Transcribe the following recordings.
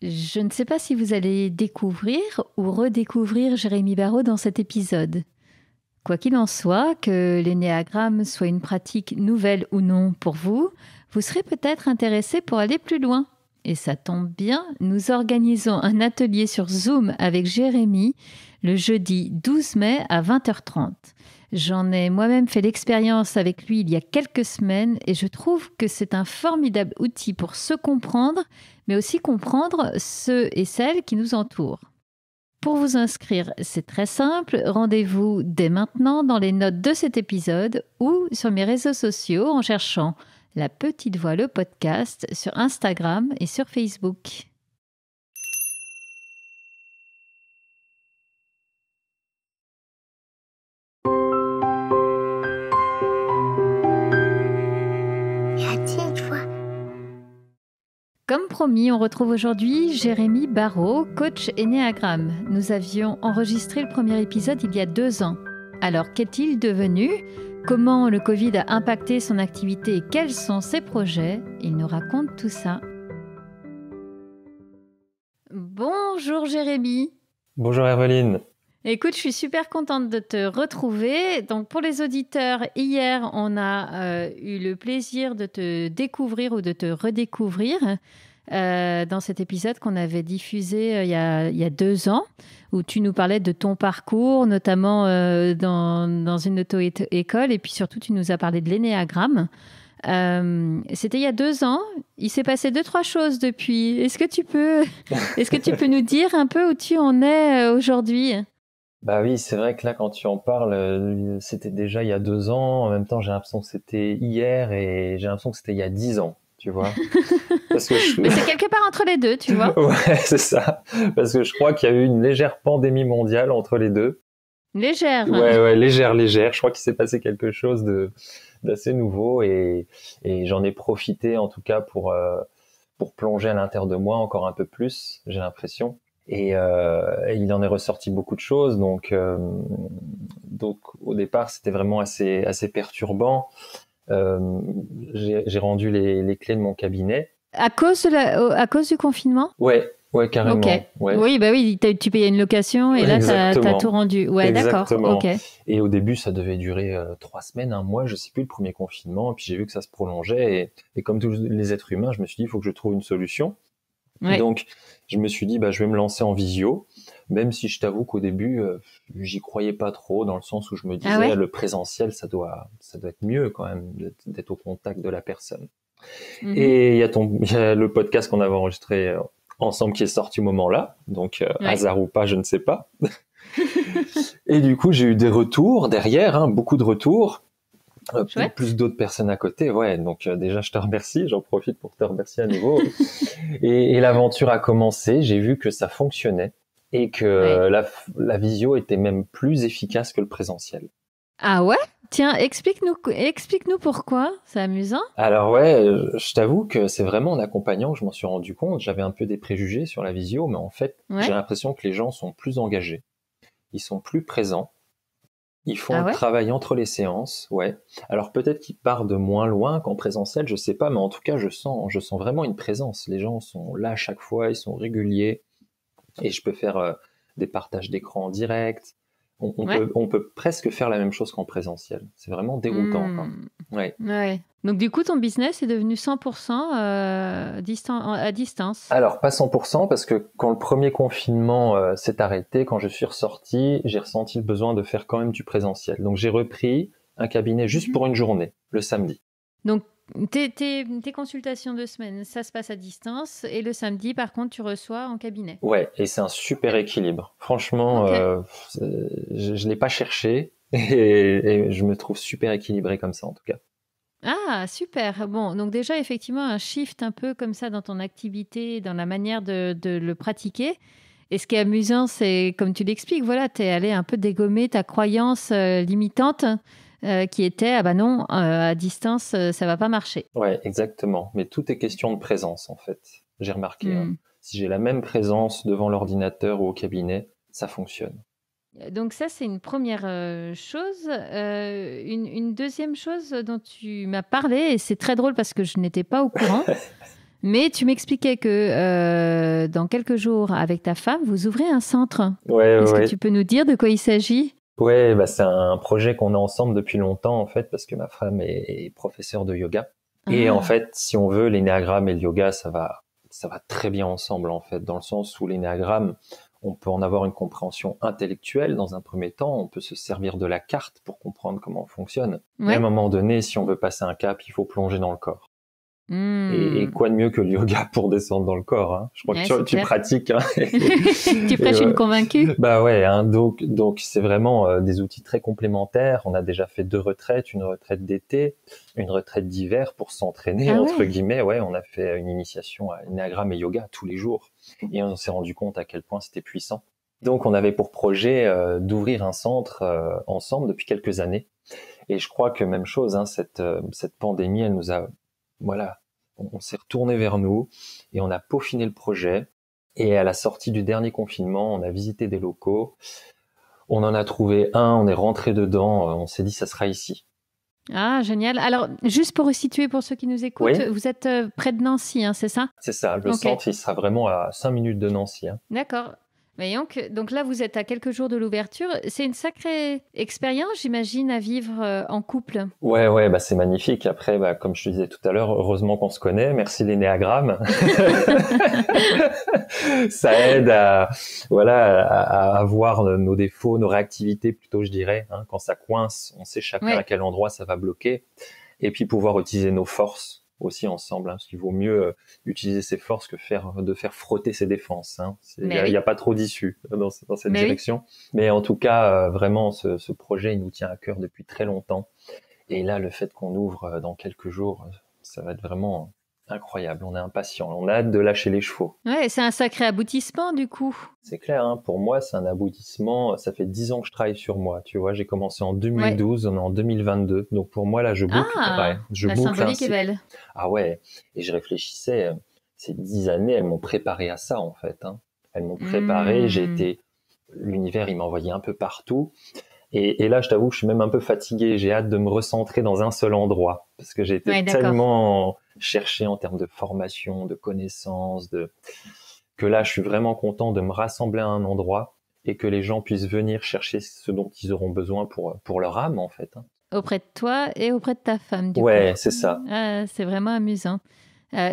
Je ne sais pas si vous allez découvrir ou redécouvrir Jérémy Barraud dans cet épisode. Quoi qu'il en soit, que l'énéagramme soit une pratique nouvelle ou non pour vous, vous serez peut-être intéressé pour aller plus loin. Et ça tombe bien, nous organisons un atelier sur Zoom avec Jérémy le jeudi 12 mai à 20h30. J'en ai moi-même fait l'expérience avec lui il y a quelques semaines et je trouve que c'est un formidable outil pour se comprendre, mais aussi comprendre ceux et celles qui nous entourent. Pour vous inscrire, c'est très simple. Rendez-vous dès maintenant dans les notes de cet épisode ou sur mes réseaux sociaux en cherchant La Petite Voix, le podcast, sur Instagram et sur Facebook. Comme promis, on retrouve aujourd'hui Jérémy Barraud, coach énéagramme. Nous avions enregistré le premier épisode il y a 2 ans. Alors, qu'est-il devenu ? Comment le Covid a impacté son activité et quels sont ses projets ? Il nous raconte tout ça. Bonjour Jérémy. Bonjour Evelyne. Écoute, je suis super contente de te retrouver. Donc, pour les auditeurs, hier, on a eu le plaisir de te découvrir ou de te redécouvrir dans cet épisode qu'on avait diffusé il y a 2 ans, où tu nous parlais de ton parcours, notamment dans une auto-école, et puis surtout, tu nous as parlé de l'énéagramme. C'était il y a 2 ans. Il s'est passé 2-3 choses depuis. Est-ce que tu peux nous dire un peu où tu en es aujourd'hui ? Bah oui, c'est vrai que là, quand tu en parles, c'était déjà il y a 2 ans. En même temps, j'ai l'impression que c'était hier et j'ai l'impression que c'était il y a 10 ans, tu vois. Parce que Mais c'est quelque part entre les deux, tu vois. Ouais, c'est ça. Parce que je crois qu'il y a eu une légère pandémie mondiale entre les deux. Légère. Ouais, légère. Je crois qu'il s'est passé quelque chose d'assez nouveau et j'en ai profité en tout cas pour plonger à l'intérieur de moi encore un peu plus, j'ai l'impression. Et il en est ressorti beaucoup de choses, donc au départ c'était vraiment assez perturbant. J'ai rendu les clés de mon cabinet à cause du confinement. Ouais, carrément. Okay. Ouais. Oui, bah oui, tu payais une location et là t'as tout rendu. Ouais, exactement. D'accord. Ok. Et au début ça devait durer 3 semaines, 1 mois, je sais plus, le premier confinement. Et puis j'ai vu que ça se prolongeait et comme tous les êtres humains, je me suis dit il faut que je trouve une solution. Ouais. Donc, je me suis dit, je vais me lancer en visio, même si je t'avoue qu'au début, j'y croyais pas trop, dans le sens où je me disais, le présentiel, ça doit être mieux quand même, d'être au contact de la personne. Mm-hmm. Et il y a le podcast qu'on avait enregistré ensemble qui est sorti au moment-là, donc hasard ou pas, je ne sais pas. Et du coup, j'ai eu des retours derrière, beaucoup de retours. Plus d'autres personnes à côté, donc déjà je te remercie, j'en profite pour te remercier à nouveau. et l'aventure a commencé, j'ai vu que ça fonctionnait et que la visio était même plus efficace que le présentiel. Ah ouais ? Tiens, explique-nous pourquoi, c'est amusant. Alors je t'avoue que c'est vraiment en accompagnant que je m'en suis rendu compte, j'avais un peu des préjugés sur la visio, mais en fait j'ai l'impression que les gens sont plus engagés, ils sont plus présents. Ils font le travail entre les séances, Alors peut-être qu'ils partent de moins loin qu'en présentiel, je sais pas, mais en tout cas, je sens vraiment une présence. Les gens sont là à chaque fois, ils sont réguliers, et je peux faire des partages d'écran en direct. On peut presque faire la même chose qu'en présentiel. C'est vraiment déroutant. Ouais. Donc du coup, ton business est devenu 100% à distance. Alors pas 100% parce que quand le premier confinement s'est arrêté, quand je suis ressorti, j'ai ressenti le besoin de faire quand même du présentiel. Donc j'ai repris un cabinet juste pour une journée, le samedi. Donc tes consultations de semaine, ça se passe à distance, et le samedi, par contre, tu reçois en cabinet. Ouais, et c'est un super équilibre. Franchement, je l'ai pas cherché et je me trouve super équilibré comme ça en tout cas. Ah, super. Bon, donc déjà, effectivement, un shift un peu comme ça dans ton activité, dans la manière de le pratiquer. Et ce qui est amusant, c'est, comme tu l'expliques, tu es allé un peu dégommer ta croyance limitante qui était, non, à distance, ça va pas marcher. Ouais, exactement. Mais tout est question de présence, en fait. J'ai remarqué. Si j'ai la même présence devant l'ordinateur ou au cabinet, ça fonctionne. Donc ça, c'est une première chose. Une deuxième chose dont tu m'as parlé, et c'est très drôle parce que je n'étais pas au courant, Mais tu m'expliquais que dans quelques jours, avec ta femme, vous ouvrez un centre. Ouais, Est-ce ouais. que tu peux nous dire de quoi il s'agit? Ouais, bah c'est un projet qu'on a ensemble depuis longtemps en fait, parce que ma femme est professeure de yoga. Et en Ah, fait, si on veut, l'énéagramme et le yoga, ça va très bien ensemble en fait, dans le sens où l'énéagramme, on peut en avoir une compréhension intellectuelle dans un premier temps, on peut se servir de la carte pour comprendre comment on fonctionne. Mais à un ouais. moment donné, si on veut passer un cap, il faut plonger dans le corps. Et Hmm. quoi de mieux que le yoga pour descendre dans le corps, hein. Je crois Ouais, que c'est tu clair. pratiques, hein. Tu Et prêches une convaincue? bah ouais, hein. Donc c'est vraiment des outils très complémentaires. On a déjà fait 2 retraites, une retraite d'été, une retraite d'hiver pour s'entraîner Ah entre ouais. guillemets. Ouais, on a fait une initiation à énéagramme et yoga tous les jours, et on s'est rendu compte à quel point c'était puissant. Donc on avait pour projet d'ouvrir un centre ensemble depuis quelques années. Et je crois que même chose, hein, cette pandémie, elle nous a, voilà, on s'est retourné vers nous et on a peaufiné le projet. Et à la sortie du dernier confinement, on a visité des locaux. On en a trouvé un, on est rentré dedans, on s'est dit ça sera ici. Ah, génial. Alors, juste pour resituer pour ceux qui nous écoutent, Oui, vous êtes près de Nancy, hein, c'est ça? c'est ça. Le Ok, centre, il sera vraiment à 5 minutes de Nancy, hein. d'accord. Mais donc là, vous êtes à quelques jours de l'ouverture. C'est une sacrée expérience, j'imagine, à vivre en couple. Ouais, ouais, bah c'est magnifique. Après, bah, comme je te disais tout à l'heure, heureusement qu'on se connaît. Merci l'énéagramme. Ça aide à, voilà, à voir nos défauts, nos réactivités plutôt, je dirais, hein. Quand ça coince, on sait chacun à Ouais, quel endroit ça va bloquer. Et puis pouvoir utiliser nos forces aussi ensemble, hein, parce qu'il vaut mieux utiliser ses forces que de faire frotter ses défenses, hein. mais Y oui, a pas trop d'issue dans cette mais oui. direction. Mais en tout cas, vraiment, ce projet, il nous tient à cœur depuis très longtemps. Et là, le fait qu'on ouvre dans quelques jours, ça va être vraiment incroyable. On est impatient. On a hâte de lâcher les chevaux. Ouais, c'est un sacré aboutissement du coup. C'est clair, hein, pour moi, c'est un aboutissement. Ça fait 10 ans que je travaille sur moi. Tu vois, j'ai commencé en Ouais. 2012, on est en 2022. Donc pour moi, là, Ah, je la boucle un symbolique est cycle. belle. Ah ouais. Et je réfléchissais, ces 10 années, elles m'ont préparé à ça, en fait, hein. Elles m'ont préparé. Hmm. L'univers, il m'a envoyé un peu partout. Et là, je t'avoue, je suis même un peu fatigué. J'ai hâte de me recentrer dans un seul endroit parce que j'ai été Ouais, d'accord. tellement cherché en termes de formation, de connaissances, que là, je suis vraiment content de me rassembler à un endroit et que les gens puissent venir chercher ce dont ils auront besoin pour leur âme, en fait, hein. Auprès de toi et auprès de ta femme, du coup. Ouais, c'est ça. Ah, c'est vraiment amusant.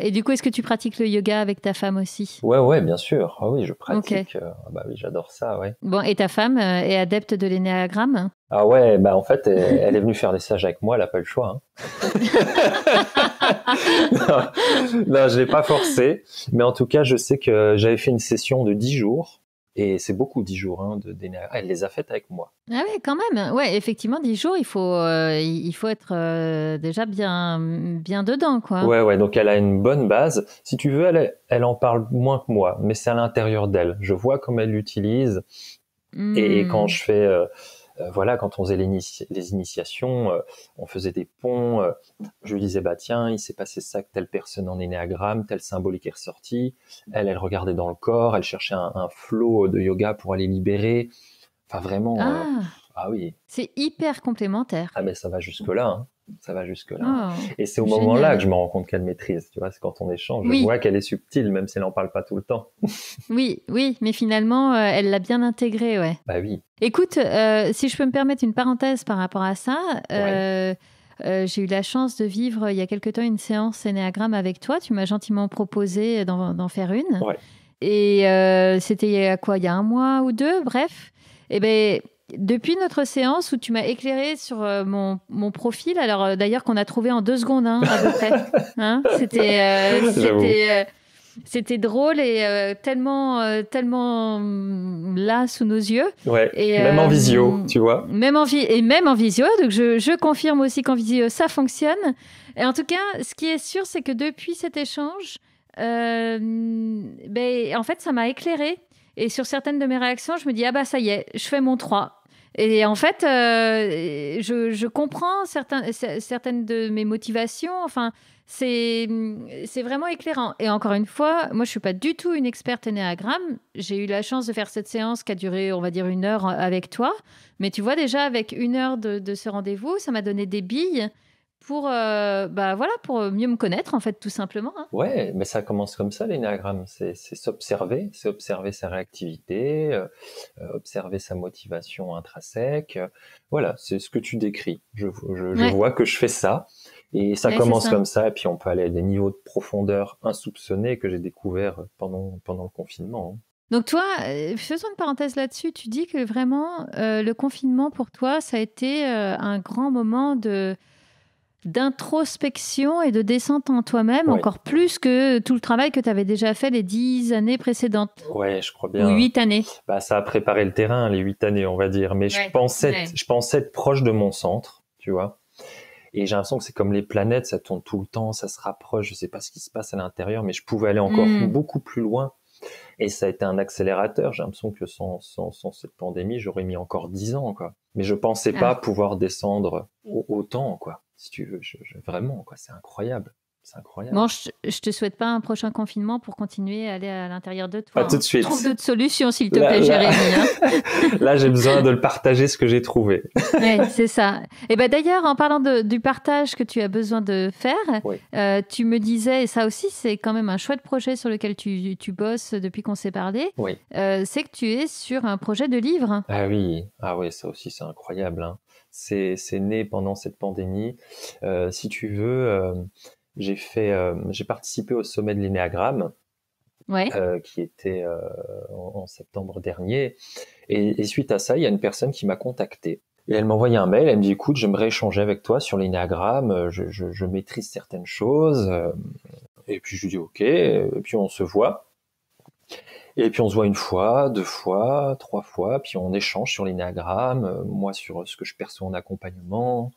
Et du coup, est-ce que tu pratiques le yoga avec ta femme aussi? Ouais, ouais, bien sûr. Ah oui, je Ok. pratique. Ah bah oui, j'adore ça, ouais. Bon, et ta femme est adepte de l'énéagramme? Ah ouais, bah en fait, elle est venue faire des stages avec moi, elle a pas eu le choix, hein. Non, non, je l'ai pas forcé, mais en tout cas, je sais que j'avais fait une session de 10 jours, et c'est beaucoup 10 jours, hein, elle les a faites avec moi. Ah ouais, quand même. Ouais, effectivement, 10 jours, il faut être déjà bien dedans, quoi. Ouais, ouais, donc elle a une bonne base. Si tu veux, elle en parle moins que moi, mais c'est à l'intérieur d'elle. Je vois comment elle l'utilise, et quand Hmm. je fais, voilà, quand on faisait les initiations, on faisait des ponts. Je lui disais, bah tiens, il s'est passé ça que telle personne en énéagramme, tel symbolique est ressorti. Elle regardait dans le corps, elle cherchait un flow de yoga pour aller libérer. Enfin, vraiment, Ah, ah oui, c'est hyper complémentaire. ah mais ça va jusque-là, hein. Ça va jusque-là, hein. Oh, Et c'est au moment-là que génial. je me rends compte qu'elle maîtrise. Tu vois, c'est quand on échange, je Oui, vois qu'elle est subtile, même si elle n'en parle pas tout le temps. oui, oui, mais finalement, elle l'a bien intégré, ouais. Bah oui, Écoute, si je peux me permettre une parenthèse par rapport à ça, ouais, j'ai eu la chance de vivre il y a quelque temps une séance Énéagramme avec toi. Tu m'as gentiment proposé d'en faire une. ouais. Et c'était il y a quoi? Il y a un mois ou deux, bref. Et ben, depuis notre séance où tu m'as éclairé sur mon profil, alors d'ailleurs qu'on a trouvé en 2 secondes, hein, à peu près. Hein, J'avoue. c'était drôle et tellement là sous nos yeux. Ouais, Et même en visio, tu vois. même en visio. Donc je confirme aussi qu'en visio ça fonctionne. Et en tout cas, ce qui est sûr, c'est que depuis cet échange, en fait, ça m'a éclairé. Et sur certaines de mes réactions, je me dis ah bah ça y est, je fais mon 3. Et en fait, je comprends certaines de mes motivations. Enfin, c'est vraiment éclairant. Et encore une fois, moi, je suis pas du tout une experte énéagramme. J'ai eu la chance de faire cette séance qui a duré, on va dire, 1 heure avec toi. Mais tu vois, déjà, avec 1 heure de ce rendez-vous, ça m'a donné des billes pour, pour mieux me connaître, en fait, tout simplement. Hein. Ouais, mais ça commence comme ça, l'énéagramme. C'est s'observer, c'est observer sa réactivité, observer sa motivation intrinsèque. Voilà, c'est ce que tu décris. Je vois que je fais ça. Et ça commence comme ça, et puis on peut aller à des niveaux de profondeur insoupçonnés que j'ai découverts pendant le confinement. Hein. Donc toi, faisons une parenthèse là-dessus, tu dis que vraiment, le confinement pour toi, ça a été un grand moment d'introspection et de descente en toi-même, encore plus que tout le travail que tu avais déjà fait les 10 années précédentes. Ouais, je crois bien. Ou 8 années. Bah, ça a préparé le terrain, les 8 années, on va dire. Mais je pensais être proche de mon centre, tu vois. Et j'ai l'impression que c'est comme les planètes, ça tourne tout le temps, ça se rapproche, je sais pas ce qui se passe à l'intérieur, mais je pouvais aller encore beaucoup plus loin. Et ça a été un accélérateur. J'ai l'impression que sans cette pandémie, j'aurais mis encore 10 ans, quoi. Mais je pensais pas pouvoir descendre autant, quoi. Si tu veux, vraiment, quoi. C'est incroyable. C'est incroyable. Bon, je te souhaite pas un prochain confinement pour continuer à aller à l'intérieur de toi. Pas tout de suite. Trouve d'autres solutions, s'il te plaît, Jérémy. Hein. Là, j'ai besoin de le partager, ce que j'ai trouvé. Oui, c'est ça. Et ben d'ailleurs, en parlant du partage que tu as besoin de faire, tu me disais, et ça aussi, c'est quand même un chouette projet sur lequel tu bosses depuis qu'on s'est parlé, c'est que tu es sur un projet de livre. Ah oui, ça aussi, c'est incroyable. Hein. C'est né pendant cette pandémie. Si tu veux... j'ai participé au sommet de l'énéagramme, qui était en septembre dernier. Et suite à ça, il y a une personne qui m'a contacté. Et elle m'a envoyé un mail, elle me dit, écoute, j'aimerais échanger avec toi sur l'énéagramme, je maîtrise certaines choses. Et puis je lui dis, ok, et puis on se voit. Et puis on se voit 1 fois, 2 fois, 3 fois, puis on échange sur l'énéagramme, moi sur ce que je perçois en accompagnement,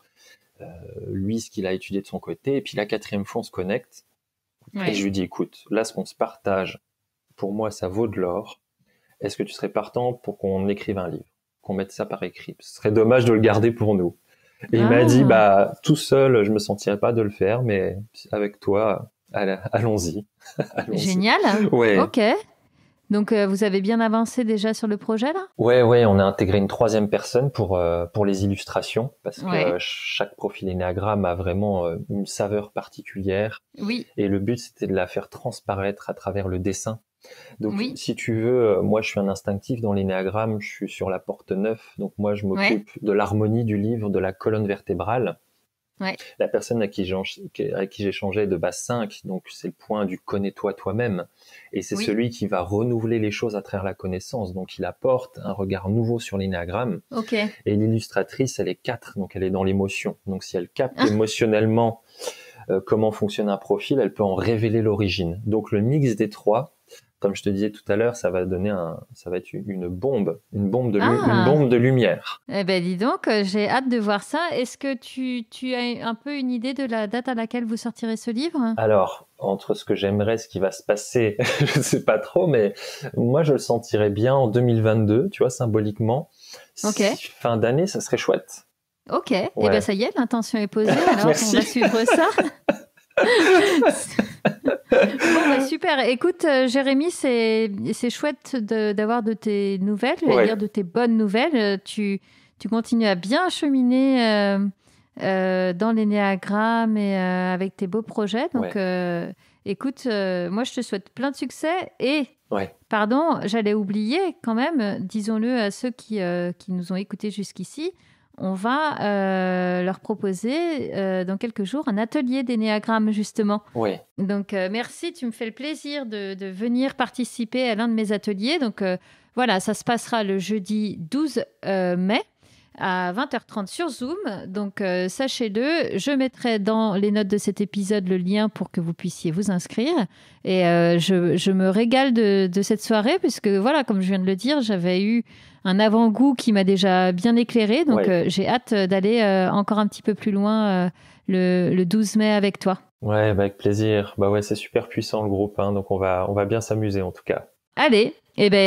lui ce qu'il a étudié de son côté, et puis la 4e fois on se connecte, et je lui dis, écoute, là ce qu'on se partage, pour moi ça vaut de l'or, est-ce que tu serais partant pour qu'on écrive un livre, qu'on mette ça par écrit, ce serait dommage de le garder pour nous. Et il m'a dit, tout seul je me sentirais pas de le faire, mais avec toi, allons-y. Génial. Ouais. Ok. Donc, vous avez bien avancé déjà sur le projet, là ? Ouais, on a intégré une 3e personne pour les illustrations, parce que chaque profil énéagramme a vraiment une saveur particulière. Oui. Et le but, c'était de la faire transparaître à travers le dessin. Donc, si tu veux, moi, je suis un instinctif dans l'énéagramme, je suis sur la porte 9, donc moi, je m'occupe de l'harmonie du livre, de la colonne vertébrale. La personne avec qui j'échangeais est de base 5, donc c'est le point du connais-toi toi-même, et c'est celui qui va renouveler les choses à travers la connaissance, donc il apporte un regard nouveau sur l'énéagramme. Et l'illustratrice, elle est 4, donc elle est dans l'émotion, donc si elle capte émotionnellement comment fonctionne un profil, elle peut en révéler l'origine. Donc le mix des 3, comme je te disais tout à l'heure, ça va être une bombe de lumière. Eh ben dis donc, j'ai hâte de voir ça. Est-ce que tu as un peu une idée de la date à laquelle vous sortirez ce livre ? Alors, entre ce que j'aimerais, ce qui va se passer, je ne sais pas trop, mais moi je le sentirais bien en 2022, tu vois, symboliquement. Fin d'année, ça serait chouette. Ok, et ben ça y est, l'intention est posée, alors on va suivre ça. Super. Écoute, Jérémy, c'est chouette d'avoir de tes nouvelles, dire de tes bonnes nouvelles. Tu continues à bien cheminer dans l'énéagramme et avec tes beaux projets. Donc, écoute, moi, je te souhaite plein de succès et... Pardon, j'allais oublier quand même, disons-le à ceux qui nous ont écoutés jusqu'ici, on va leur proposer dans quelques jours un atelier d'énéagramme, justement. Donc, merci, tu me fais le plaisir de venir participer à l'un de mes ateliers. Donc, voilà, ça se passera le jeudi 12 mai à 20h30 sur Zoom. Donc, sachez-le, je mettrai dans les notes de cet épisode le lien pour que vous puissiez vous inscrire. Et je me régale de cette soirée puisque, voilà, comme je viens de le dire, j'avais eu un avant-goût qui m'a déjà bien éclairé. Donc, j'ai hâte d'aller encore un petit peu plus loin le 12 mai avec toi. Ouais, avec plaisir. C'est super puissant le groupe, hein, donc on va bien s'amuser en tout cas. Allez,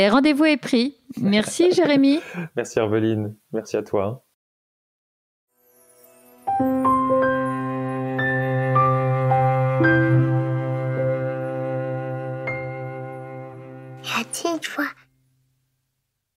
rendez-vous est pris. Merci Jérémy. Merci Herveline, merci à toi.